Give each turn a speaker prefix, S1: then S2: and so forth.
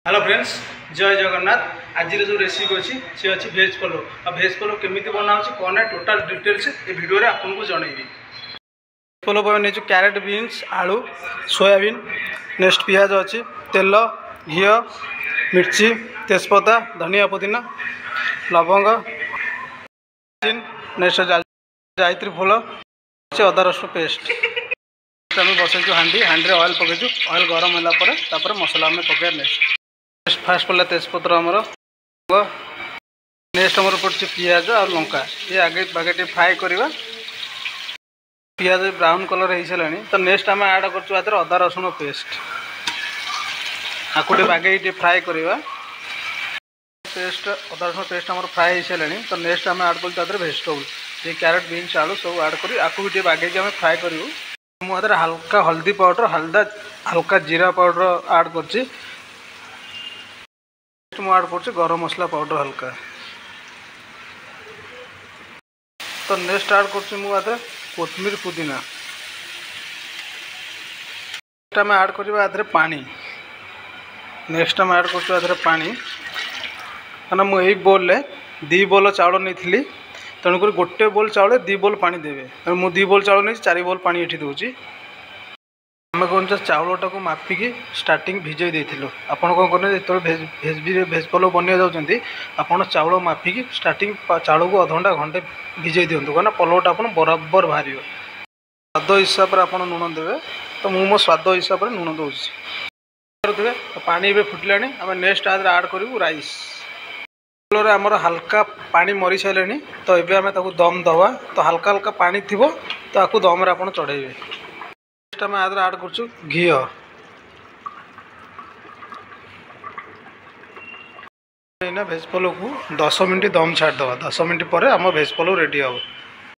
S1: Hello friends, जय जगन्नाथ। आज जो रेसिपी अच्छी सी अच्छी भेज पलो। आ भेज पलो केमी बनाऊँ कौन है टोटाल डिटेल्स ये वीडियो रे आपको जनइबी। पलो नहीं क्यारेट बीन्स आलू सोयाबीन नेक्स्ट पियाज अच्छी तेल घी मिर्ची तेजपत्ता धनिया पुदीना लवंग नेक्स्ट जायत्री फूल अदा रसुण पेस्ट आम बसईचु हांडी ऑयल पकईचु ऑयल गरम होगा मसला आम पकड़ नेक्स्ट फास्ट पड़ा तेजपत्र आमर नेक्स्ट आमर पड़े पियाज और लंका ये आगे बागे फ्राए करवा पियाज ब्राउन कलर हो सारे तो नेक्स्ट आम ऐड कर अदा रसुण पेस्ट आगे बागे फ्राए करवा पेस्ट अदा रसुण पेस्ट आम फ्राए हो सारे तो नेक्स्ट आम ऐड कर भेजिटेबल ये क्यारेट बीन्स आलू सब ऐड कर आपको भी बागे आम फ्राए करूँ मुझे हल्का हल्दी पाउडर हल्का जीरा पाउडर ऐड कर ऐड कर गरम मसला पाउडर हल्का तो नेक्स्ट ऐड कर कोथमीर पुदीना आम ऐड कर पानी नेक्स्ट आम ऐड कर पानी कहना मुझे बोल दी बोल चाउल नहीं तेणुक गोटे बोल चाउल 2 बोल पानी देवे मुझे 2 बोल चाउल नहीं 4 बोल पानी ये दूसरी आम कौन चाउलटा को मापिकी स्टार्टिंग भिजई देलु आपड़ कौन करें जो भेज पलो बन जाती आप चाउल मापिकी स्टार्टिंग चाउल को अधघंटा घंटे भिजई दिंतु कहना पलोटा आप बराबर बाहर स्वाद हिसाब से आप लुण देवे तो मुझे मो स्वाद हिसाब से लुण दूसरी पानी ए फुटला आम नेक्स्ट ऐड करूँ राइस आमर हल्का पानी मरी सारे तो ये आम दम दवा तो हल्का हल्का पानी थी तो आपको दम आप चढ़ेबे नेक्स्ट आम ऐड कर घी भेज पलो को 10 मिनट दम छाड़दे 10 मिनट पर आम भेज पलो रेडी हे।